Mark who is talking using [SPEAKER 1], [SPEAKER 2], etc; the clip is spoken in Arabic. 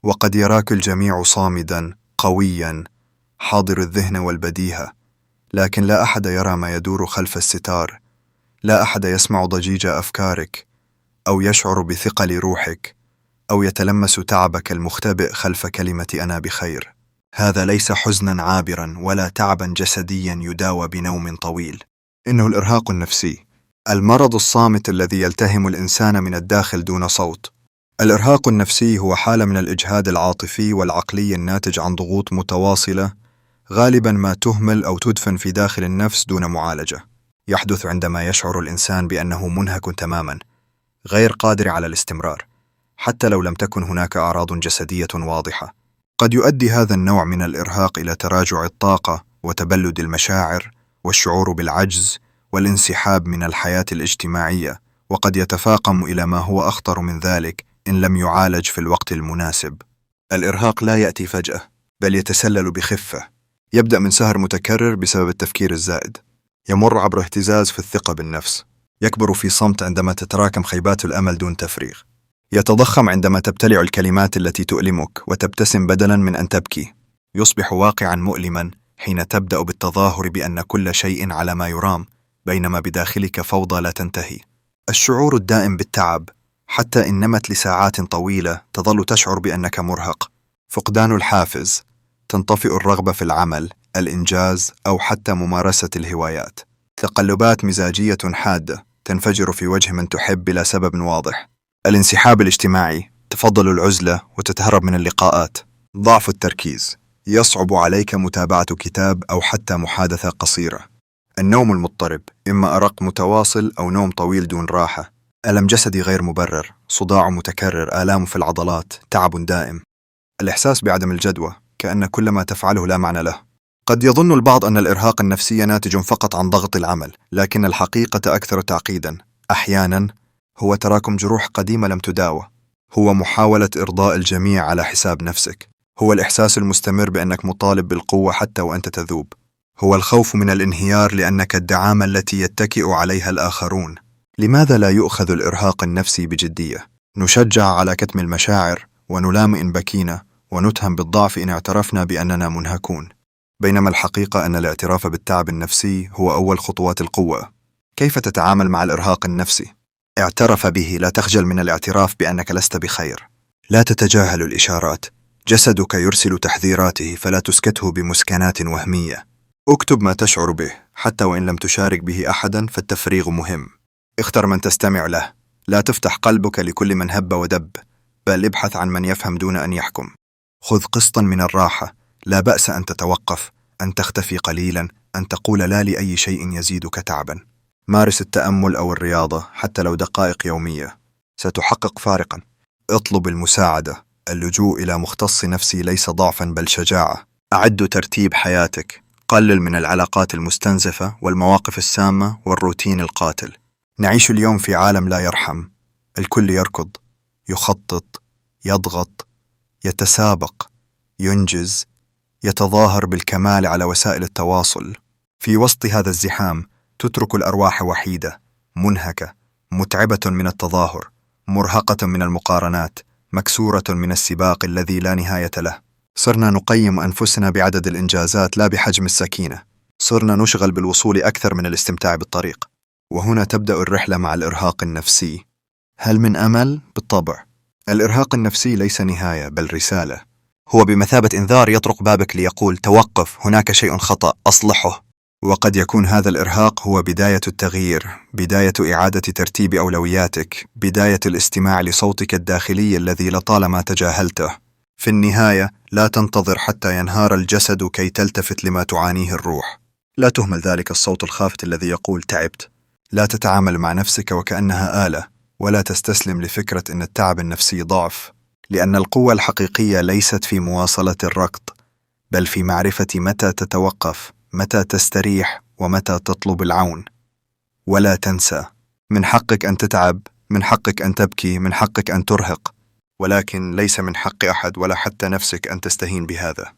[SPEAKER 1] وقد يراك الجميع صامدا قويا حاضر الذهن والبديهة، لكن لا أحد يرى ما يدور خلف الستار. لا أحد يسمع ضجيج أفكارك أو يشعر بثقل روحك أو يتلمس تعبك المختبئ خلف كلمة أنا بخير. هذا ليس حزنا عابرا ولا تعبا جسديا يداوى بنوم طويل، إنه الإرهاق النفسي، المرض الصامت الذي يلتهم الإنسان من الداخل دون صوت. الإرهاق النفسي هو حالة من الإجهاد العاطفي والعقلي الناتج عن ضغوط متواصلة، غالبا ما تهمل أو تدفن في داخل النفس دون معالجة. يحدث عندما يشعر الإنسان بأنه منهك تماما، غير قادر على الاستمرار، حتى لو لم تكن هناك أعراض جسدية واضحة. قد يؤدي هذا النوع من الإرهاق إلى تراجع الطاقة وتبلد المشاعر والشعور بالعجز والانسحاب من الحياة الاجتماعية، وقد يتفاقم إلى ما هو أخطر من ذلك إن لم يعالج في الوقت المناسب. الإرهاق لا يأتي فجأة، بل يتسلل بخفة. يبدأ من سهر متكرر بسبب التفكير الزائد، يمر عبر اهتزاز في الثقة بالنفس، يكبر في صمت عندما تتراكم خيبات الأمل دون تفريغ، يتضخم عندما تبتلع الكلمات التي تؤلمك وتبتسم بدلاً من أن تبكي، يصبح واقعاً مؤلماً حين تبدأ بالتظاهر بأن كل شيء على ما يرام، بينما بداخلك فوضى لا تنتهي. الشعور الدائم بالتعب، حتى إن نمت لساعات طويلة تظل تشعر بأنك مرهق. فقدان الحافز، تنطفئ الرغبة في العمل، الإنجاز أو حتى ممارسة الهوايات. تقلبات مزاجية حادة، تنفجر في وجه من تحب بلا سبب واضح. الانسحاب الاجتماعي، تفضل العزلة وتتهرب من اللقاءات. ضعف التركيز، يصعب عليك متابعة كتاب أو حتى محادثة قصيرة. النوم المضطرب، إما أرق متواصل أو نوم طويل دون راحة. ألم جسدي غير مبرر، صداع متكرر، آلام في العضلات، تعب دائم. الإحساس بعدم الجدوى، كأن كل ما تفعله لا معنى له. قد يظن البعض أن الإرهاق النفسي ناتج فقط عن ضغط العمل، لكن الحقيقة أكثر تعقيداً. أحياناً هو تراكم جروح قديمة لم تداوى، هو محاولة إرضاء الجميع على حساب نفسك، هو الإحساس المستمر بأنك مطالب بالقوة حتى وأنت تذوب، هو الخوف من الانهيار لأنك الدعامة التي يتكئ عليها الآخرون. لماذا لا يؤخذ الإرهاق النفسي بجدية؟ نشجع على كتم المشاعر ونلام إن بكينا، ونتهم بالضعف إن اعترفنا بأننا منهكون، بينما الحقيقة أن الاعتراف بالتعب النفسي هو أول خطوات القوة. كيف تتعامل مع الإرهاق النفسي؟ اعترف به، لا تخجل من الاعتراف بأنك لست بخير. لا تتجاهل الإشارات، جسدك يرسل تحذيراته، فلا تسكته بمسكنات وهمية. اكتب ما تشعر به، حتى وإن لم تشارك به أحدا، فالتفريغ مهم. اختر من تستمع له، لا تفتح قلبك لكل من هب ودب، بل ابحث عن من يفهم دون أن يحكم. خذ قسطا من الراحة، لا بأس أن تتوقف، أن تختفي قليلا، أن تقول لا لأي شيء يزيدك تعبا. مارس التأمل أو الرياضة حتى لو دقائق يومية، ستحقق فارقا. اطلب المساعدة، اللجوء إلى مختص نفسي ليس ضعفا بل شجاعة. أعد ترتيب حياتك، قلل من العلاقات المستنزفة والمواقف السامة والروتين القاتل. نعيش اليوم في عالم لا يرحم، الكل يركض، يخطط، يضغط، يتسابق، ينجز، يتظاهر بالكمال على وسائل التواصل. في وسط هذا الزحام تترك الأرواح وحيدة، منهكة، متعبة من التظاهر، مرهقة من المقارنات، مكسورة من السباق الذي لا نهاية له. صرنا نقيم أنفسنا بعدد الإنجازات لا بحجم السكينة. صرنا نشغل بالوصول أكثر من الاستمتاع بالطريق. وهنا تبدأ الرحلة مع الإرهاق النفسي. هل من أمل؟ بالطبع. الإرهاق النفسي ليس نهاية بل رسالة. هو بمثابة إنذار يطرق بابك ليقول توقف، هناك شيء خطأ، أصلحه. وقد يكون هذا الإرهاق هو بداية التغيير، بداية إعادة ترتيب أولوياتك، بداية الاستماع لصوتك الداخلي الذي لطالما تجاهلته. في النهاية لا تنتظر حتى ينهار الجسد كي تلتفت لما تعانيه الروح. لا تهمل ذلك الصوت الخافت الذي يقول تعبت. لا تتعامل مع نفسك وكأنها آلة، ولا تستسلم لفكرة أن التعب النفسي ضعف، لأن القوة الحقيقية ليست في مواصلة الركض، بل في معرفة متى تتوقف، متى تستريح، ومتى تطلب العون. ولا تنسى، من حقك أن تتعب، من حقك أن تبكي، من حقك أن ترهق، ولكن ليس من حق أحد ولا حتى نفسك أن تستهين بهذا.